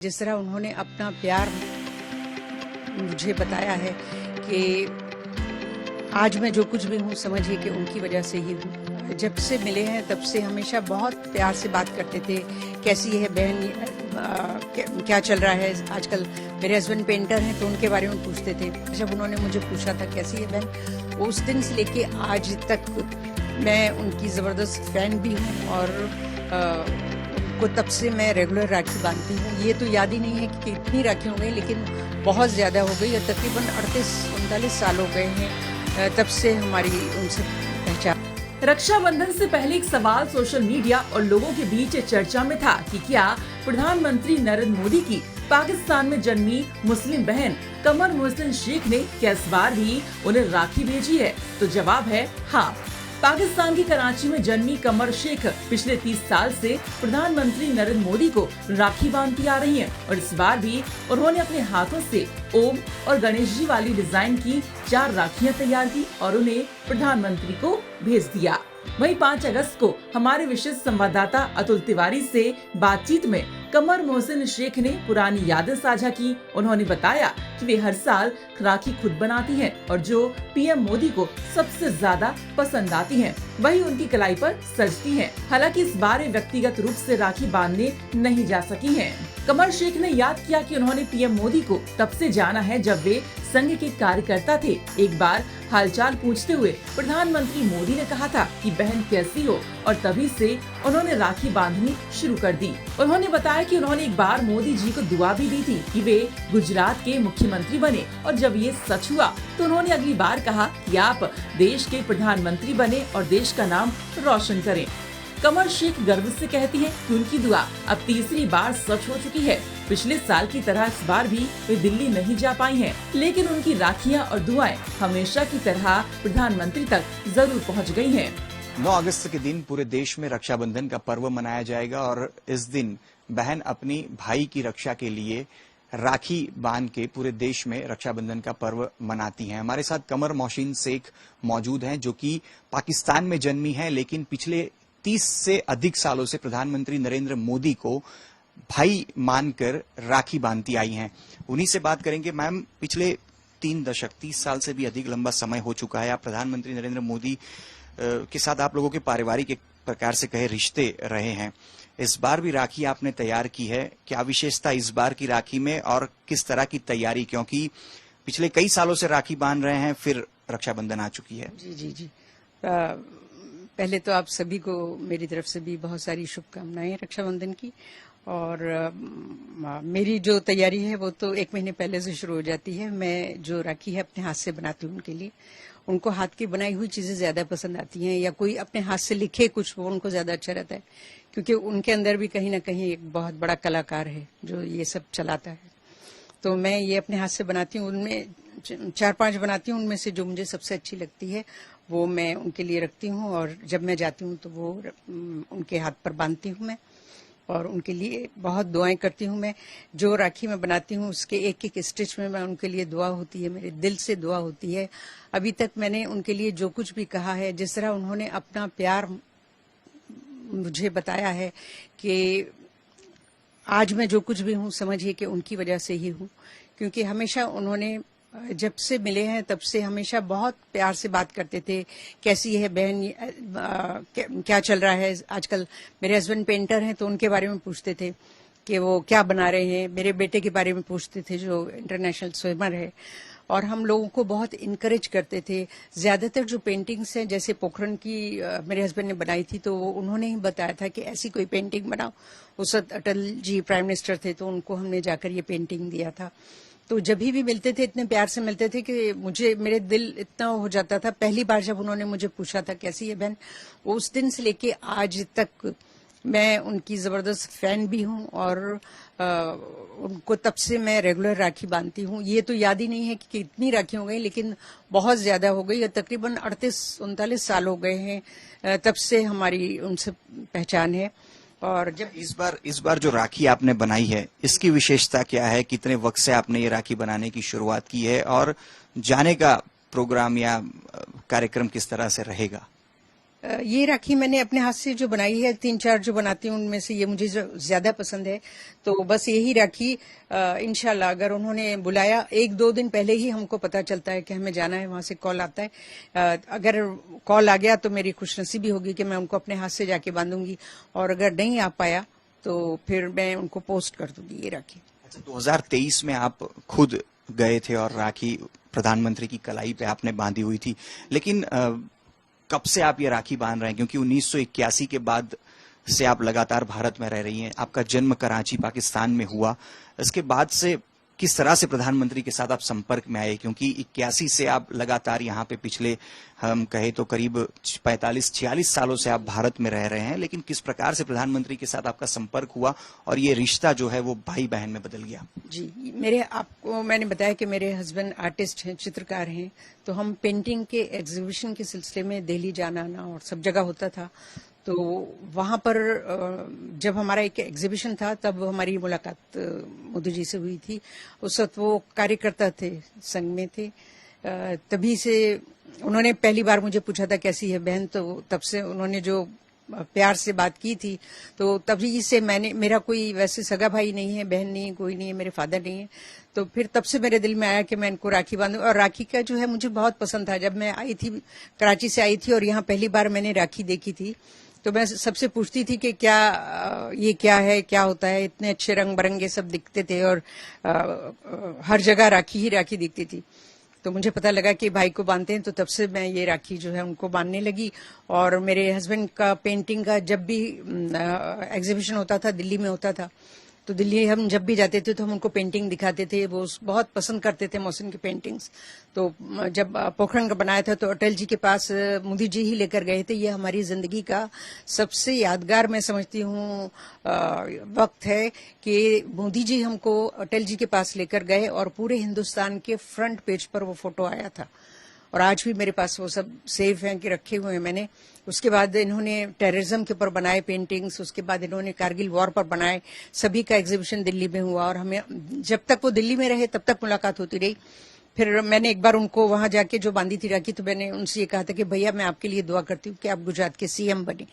जिस तरह उन्होंने अपना प्यार मुझे बताया है कि आज मैं जो कुछ भी हूँ समझिए कि उनकी वजह से ही हूँ। जब से मिले हैं तब से हमेशा बहुत प्यार से बात करते थे। कैसी है बहन, क्या चल रहा है आजकल। मेरे हस्बैंड पेंटर हैं तो उनके बारे में पूछते थे। जब उन्होंने मुझे पूछा था कैसी है बहन, उस दिन से लेके आज तक मैं उनकी ज़बरदस्त फैन भी हूँ और को तब से मैं रेगुलर राखी बांधती हूँ। ये तो याद ही नहीं है कि कितनी राखी हो गई, लेकिन बहुत ज़्यादा हो गई। तकरीबन 38-39 साल हो गए हैं तब से हमारी उनसे पहचान। रक्षाबंधन से पहले एक सवाल सोशल मीडिया और लोगों के बीच चर्चा में था कि क्या प्रधानमंत्री नरेंद्र मोदी की पाकिस्तान में जन्मी मुस्लिम बहन कमर मोहसिन शेख ने क्या इस बार भी उन्हें राखी भेजी है? तो जवाब है हाँ। पाकिस्तान की कराची में जन्मी कमर शेख पिछले 30 साल से प्रधानमंत्री नरेंद्र मोदी को राखी बांधती आ रही हैं और इस बार भी उन्होंने अपने हाथों से ओम और गणेश जी वाली डिजाइन की 4 राखियां तैयार की और उन्हें प्रधानमंत्री को भेज दिया। वहीं 5 अगस्त को हमारे विशेष संवाददाता अतुल तिवारी से बातचीत में कमर मोहसिन शेख ने पुरानी यादें साझा की। उन्होंने बताया कि वे हर साल राखी खुद बनाती हैं और जो पीएम मोदी को सबसे ज्यादा पसंद आती हैं, वही उनकी कलाई पर सजती हैं। हालांकि इस बार व्यक्तिगत रूप से राखी बांधने नहीं जा सकी हैं। कमर शेख ने याद किया कि उन्होंने पीएम मोदी को तब से जाना है जब वे संघ के कार्यकर्ता थे। एक बार हालचाल पूछते हुए प्रधानमंत्री मोदी ने कहा था कि बहन कैसी हो, और तभी से उन्होंने राखी बांधनी शुरू कर दी। उन्होंने बताया कि उन्होंने एक बार मोदी जी को दुआ भी दी थी कि वे गुजरात के मुख्यमंत्री बने, और जब ये सच हुआ तो उन्होंने अगली बार कहा कि आप देश के प्रधानमंत्री बने और देश का नाम रोशन करें। कमर शेख गर्व से कहती हैं कि उनकी दुआ अब तीसरी बार सच हो चुकी है। पिछले साल की तरह इस बार भी वे दिल्ली नहीं जा पाई हैं, लेकिन उनकी राखियां और दुआएं हमेशा की तरह प्रधानमंत्री तक जरूर पहुंच गई हैं। 9 अगस्त के दिन पूरे देश में रक्षाबंधन का पर्व मनाया जाएगा और इस दिन बहन अपनी भाई की रक्षा के लिए राखी बांध के पूरे देश में रक्षाबंधन का पर्व मनाती हैं। हमारे साथ कमर मोहसिन शेख मौजूद हैं जो कि पाकिस्तान में जन्मी हैं, लेकिन पिछले 30 से अधिक सालों से प्रधानमंत्री नरेंद्र मोदी को भाई मानकर राखी बांधती आई हैं। उन्हीं से बात करेंगे। मैम, पिछले 3 दशक 30 साल से भी अधिक लंबा समय हो चुका है। आप प्रधानमंत्री नरेंद्र मोदी के साथ आप लोगों के पारिवारिक एक प्रकार से कहे रिश्ते रहे हैं। इस बार भी राखी आपने तैयार की है। क्या विशेषता इस बार की राखी में और किस तरह की तैयारी, क्योंकि पिछले कई सालों से राखी बांध रहे हैं, फिर रक्षाबंधन आ चुकी है। जी। पहले तो आप सभी को मेरी तरफ से भी बहुत सारी शुभकामनाएं रक्षाबंधन की। और मेरी जो तैयारी है वो तो 1 महीने पहले से शुरू हो जाती है। मैं जो राखी है अपने हाथ से बनाती हूँ उनके लिए। उनको हाथ की बनाई हुई चीजें ज्यादा पसंद आती हैं, या कोई अपने हाथ से लिखे कुछ, वो उनको ज्यादा अच्छा रहता है, क्योंकि उनके अंदर भी कहीं ना कहीं एक बहुत बड़ा कलाकार है जो ये सब चलाता है। तो मैं ये अपने हाथ से बनाती हूँ। उनमें 4-5 बनाती हूँ। उनमें से जो मुझे सबसे अच्छी लगती है वो मैं उनके लिए रखती हूँ, और जब मैं जाती हूँ तो वो उनके हाथ पर बांधती हूँ मैं, और उनके लिए बहुत दुआएं करती हूँ। मैं जो राखी में बनाती हूँ उसके एक स्टिच में मैं उनके लिए दुआ होती है, मेरे दिल से दुआ होती है। अभी तक मैंने उनके लिए जो कुछ भी कहा है, जिस तरह उन्होंने अपना प्यार मुझे बताया है कि आज मैं जो कुछ भी हूँ समझिए कि उनकी वजह से ही हूँ, क्योंकि हमेशा उन्होंने जब से मिले हैं तब से हमेशा बहुत प्यार से बात करते थे। कैसी है बहन, क्या चल रहा है आजकल। मेरे हस्बैंड पेंटर हैं तो उनके बारे में पूछते थे कि वो क्या बना रहे हैं। मेरे बेटे के बारे में पूछते थे जो इंटरनेशनल स्विमर है, और हम लोगों को बहुत इनकरेज करते थे। ज्यादातर जो पेंटिंग्स हैं, जैसे पोखरण की मेरे हस्बैंड ने बनाई थी, तो उन्होंने ही बताया था कि ऐसी कोई पेंटिंग बनाओ। उस वक्त अटल जी प्राइम मिनिस्टर थे, तो उनको हमने जाकर ये पेंटिंग दिया था। तो जब भी मिलते थे इतने प्यार से मिलते थे कि मेरे दिल इतना हो जाता था। पहली बार जब उन्होंने मुझे पूछा था कैसी है बहन, उस दिन से लेके आज तक मैं उनकी ज़बरदस्त फैन भी हूँ और उनको तब से मैं रेगुलर राखी बांधती हूँ। ये तो याद ही नहीं है कि कितनी राखी हो गई, लेकिन बहुत ज़्यादा हो गई। तकरीबन 38-39 साल हो गए हैं तब से हमारी उनसे पहचान है। और जब इस बार जो राखी आपने बनाई है, इसकी विशेषता क्या है? कितने वक्त से आपने ये राखी बनाने की शुरुआत की है, और जाने का प्रोग्राम या कार्यक्रम किस तरह से रहेगा? ये राखी मैंने अपने हाथ से जो बनाई है, 3-4 जो बनाती हूँ उनमें से ये मुझे ज्यादा पसंद है। तो बस यही राखी इंशाल्लाह अगर उन्होंने बुलाया, 1-2 दिन पहले ही हमको पता चलता है कि हमें जाना है, वहां से कॉल आता है। अगर कॉल आ गया तो मेरी खुशनसीबी होगी कि मैं उनको अपने हाथ से जाके बांधूंगी, और अगर नहीं आ पाया तो फिर मैं उनको पोस्ट कर दूंगी ये राखी। अच्छा, 2023 में आप खुद गए थे और राखी प्रधानमंत्री की कलाई पे आपने बांधी हुई थी, लेकिन कब से आप ये राखी बांध रहे हैं? क्योंकि 1981 के बाद से आप लगातार भारत में रह रही हैं, आपका जन्म कराची पाकिस्तान में हुआ। इसके बाद से किस तरह से प्रधानमंत्री के साथ आप संपर्क में आए? क्योंकि 81 से आप लगातार यहाँ पे पिछले हम कहे तो करीब 45-46 सालों से आप भारत में रह रहे हैं, लेकिन किस प्रकार से प्रधानमंत्री के साथ आपका संपर्क हुआ और ये रिश्ता जो है वो भाई बहन में बदल गया? जी, आपको मैंने बताया कि मेरे हस्बैंड आर्टिस्ट हैं, चित्रकार हैं, तो हम पेंटिंग के एग्जीबिशन के सिलसिले में दिल्ली जाना आना और सब जगह होता था। तो वहां पर जब हमारा एक एग्जीबिशन था तब हमारी मुलाकात मोदी जी से हुई थी। उस वक्त वो कार्यकर्ता थे, संघ में थे। तभी से उन्होंने पहली बार मुझे पूछा था कैसी है बहन, तो तब से उन्होंने जो प्यार से बात की थी, तो तभी से मेरा कोई वैसे सगा भाई नहीं है, बहन नहीं है, कोई नहीं है, मेरे फादर नहीं है। तो फिर तब से मेरे दिल में आया कि मैं इनको राखी बांधूं। और राखी का जो है मुझे बहुत पसंद था। जब मैं आई थी, कराची से आई थी और यहाँ पहली बार मैंने राखी देखी थी, तो मैं सबसे पूछती थी कि ये क्या है, क्या होता है। इतने अच्छे रंग बिरंगे सब दिखते थे और हर जगह राखी ही राखी दिखती थी। तो मुझे पता लगा कि भाई को बांधते हैं, तो तब से मैं ये राखी जो है उनको बांधने लगी। और मेरे हस्बैंड का पेंटिंग का जब भी एग्जीबिशन होता था, दिल्ली में होता था, तो दिल्ली हम जब भी जाते थे तो हम उनको पेंटिंग दिखाते थे। वो बहुत पसंद करते थे मोहसिन की पेंटिंग्स। तो जब पोखरण का बनाया था तो अटल जी के पास मोदी जी ही लेकर गए थे। ये हमारी जिंदगी का सबसे यादगार मैं समझती हूँ वक्त है कि मोदी जी हमको अटल जी के पास लेकर गए और पूरे हिंदुस्तान के फ्रंट पेज पर वो फोटो आया था। और आज भी मेरे पास वो सब सेफ हैं कि रखे हुए हैं मैंने। उसके बाद इन्होंने टेररिज्म के ऊपर बनाए पेंटिंग्स, उसके बाद इन्होंने कारगिल वॉर पर बनाए। सभी का एग्जीबिशन दिल्ली में हुआ और हमें जब तक वो दिल्ली में रहे तब तक मुलाकात होती रही। फिर मैंने एक बार उनको वहां जाके जो बांधी थी राखी, तो मैंने उनसे ये कहा था कि भैया मैं आपके लिए दुआ करती हूँ कि आप गुजरात के सीएम बने।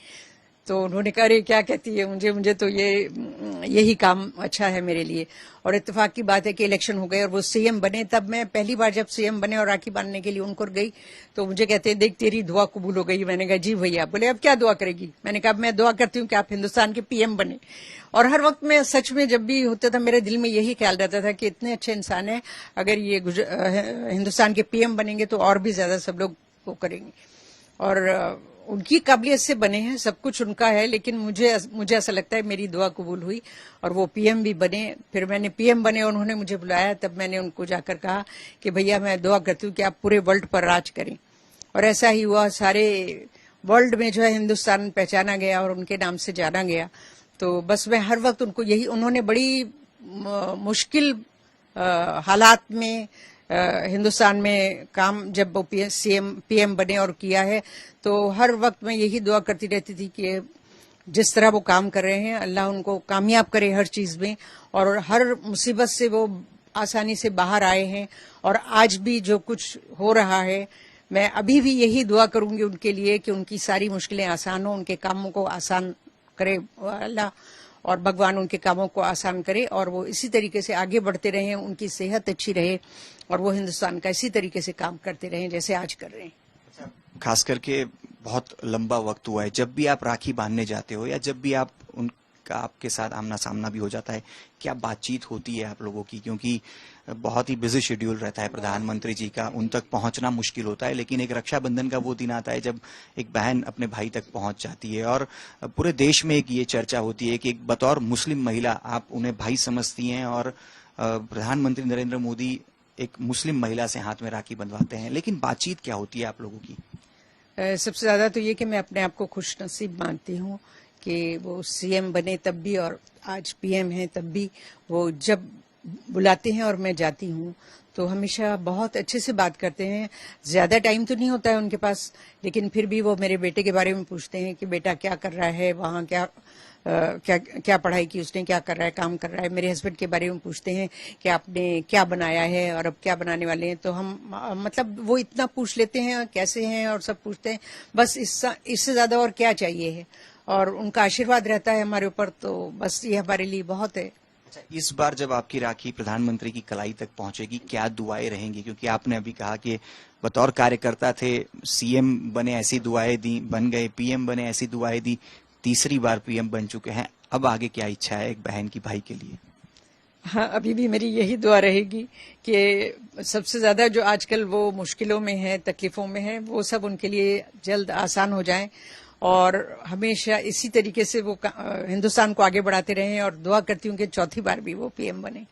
तो उन्होंने कहा अरे क्या कहती है, मुझे तो यही काम अच्छा है मेरे लिए। और इत्तेफाक की बात है कि इलेक्शन हो गए और वो सीएम बने। तब मैं पहली बार जब सीएम बने और राखी बांधने के लिए उनको गई, तो मुझे कहते हैं देख तेरी दुआ कबूल हो गई। मैंने कहा जी भैया। बोले अब क्या दुआ करेगी? मैंने कहा मैं दुआ करती हूँ कि आप हिंदुस्तान के पीएम बने। और हर वक्त में सच में जब भी होता था मेरे दिल में यही ख्याल रहता था कि इतने अच्छे इंसान है, अगर ये हिंदुस्तान के पीएम बनेंगे तो और भी ज्यादा सब लोग वो करेंगे। और उनकी काबिलियत से बने हैं, सब कुछ उनका है, लेकिन मुझे ऐसा लगता है मेरी दुआ कबूल हुई और वो पीएम भी बने। फिर मैंने पीएम बने, उन्होंने मुझे बुलाया, तब मैंने उनको जाकर कहा कि भैया मैं दुआ करती हूँ कि आप पूरे वर्ल्ड पर राज करें। और ऐसा ही हुआ। सारे वर्ल्ड में जो है हिंदुस्तान पहचाना गया और उनके नाम से जाना गया। तो बस मैं हर वक्त उनको यही, उन्होंने बड़ी मुश्किल हालात में हिंदुस्तान में काम जब वो पीएम बने और किया है, तो हर वक्त मैं यही दुआ करती रहती थी कि जिस तरह वो काम कर रहे हैं अल्लाह उनको कामयाब करे हर चीज में, और हर मुसीबत से वो आसानी से बाहर आए हैं। और आज भी जो कुछ हो रहा है, मैं अभी भी यही दुआ करूंगी उनके लिए कि उनकी सारी मुश्किलें आसान हो, उनके कामों को आसान करे अल्लाह, और भगवान उनके कामों को आसान करे और वो इसी तरीके से आगे बढ़ते रहें, उनकी सेहत अच्छी रहे और वो हिंदुस्तान का इसी तरीके से काम करते रहें जैसे आज कर रहे हैं। खास करके बहुत लंबा वक्त हुआ है, जब भी आप राखी बांधने जाते हो या जब भी आप उनका आपके साथ आमना सामना भी हो जाता है, क्या बातचीत होती है आप लोगों की? क्योंकि बहुत ही बिजी शेड्यूल रहता है प्रधानमंत्री जी का, उन तक पहुंचना मुश्किल होता है, लेकिन एक रक्षाबंधन का वो दिन आता है जब एक बहन अपने भाई तक पहुंच जाती है और पूरे देश में एक ये चर्चा होती है कि एक बतौर मुस्लिम महिला आप उन्हें भाई समझती हैं और प्रधानमंत्री नरेंद्र मोदी एक मुस्लिम महिला से हाथ में राखी बंधवाते हैं, लेकिन बातचीत क्या होती है आप लोगों की? सबसे ज्यादा तो ये कि मैं अपने आप को खुशनसीब मानती हूँ कि वो सीएम बने तब भी और आज पीएम है तब भी वो जब बुलाते हैं और मैं जाती हूँ तो हमेशा बहुत अच्छे से बात करते हैं। ज्यादा टाइम तो नहीं होता है उनके पास, लेकिन फिर भी वो मेरे बेटे के बारे में पूछते हैं कि बेटा क्या कर रहा है, वहाँ क्या क्या क्या पढ़ाई की उसने, क्या कर रहा है, काम कर रहा है। मेरे हस्बैंड के बारे में पूछते हैं कि आपने क्या बनाया है और अब क्या बनाने वाले हैं। तो हम मतलब वो इतना पूछ लेते हैं कैसे हैं और सब पूछते हैं, बस इससे ज्यादा और क्या चाहिए है। और उनका आशीर्वाद रहता है हमारे ऊपर, तो बस ये हमारे लिए बहुत है। अच्छा, इस बार जब आपकी राखी प्रधानमंत्री की कलाई तक पहुंचेगी, क्या दुआएं रहेंगी? क्योंकि आपने अभी कहा कि बतौर कार्यकर्ता थे, सीएम बने ऐसी दुआएं दी, बन गए पीएम बने ऐसी दुआएं दी, तीसरी बार पीएम बन चुके हैं। अब आगे क्या इच्छा है एक बहन की भाई के लिए? हाँ, अभी भी मेरी यही दुआ रहेगी कि सबसे ज्यादा जो आजकल वो मुश्किलों में है, तकलीफों में है, वो सब उनके लिए जल्द आसान हो जाए और हमेशा इसी तरीके से वो हिंदुस्तान को आगे बढ़ाते रहें। और दुआ करती हूँ कि चौथी बार भी वो पीएम बने।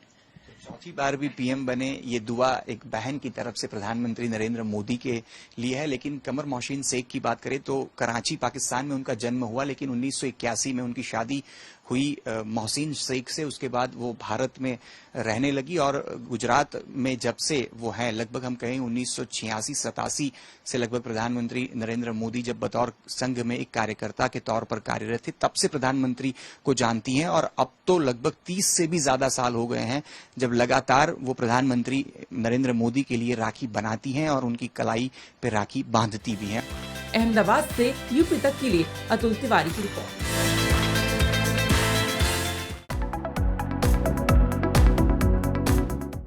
चौथी बार भी पीएम बने, ये दुआ एक बहन की तरफ से प्रधानमंत्री नरेंद्र मोदी के लिए है। लेकिन कमर मोहसिन शेख की बात करें तो कराची पाकिस्तान में उनका जन्म हुआ, लेकिन 1981 में उनकी शादी हुई मोहसिन शेख से। उसके बाद वो भारत में रहने लगी और गुजरात में जब से वो हैं, लगभग हम कहें 1986-87 से लगभग प्रधानमंत्री नरेंद्र मोदी जब बतौर संघ में एक कार्यकर्ता के तौर पर कार्यरत थे, तब से प्रधानमंत्री को जानती हैं। और अब तो लगभग 30 से भी ज्यादा साल हो गए हैं जब लगातार वो प्रधानमंत्री नरेंद्र मोदी के लिए राखी बनाती हैं और उनकी कलाई पे राखी बांधती भी हैं। अहमदाबाद से यूपी तक के लिए अतुल तिवारी की रिपोर्ट।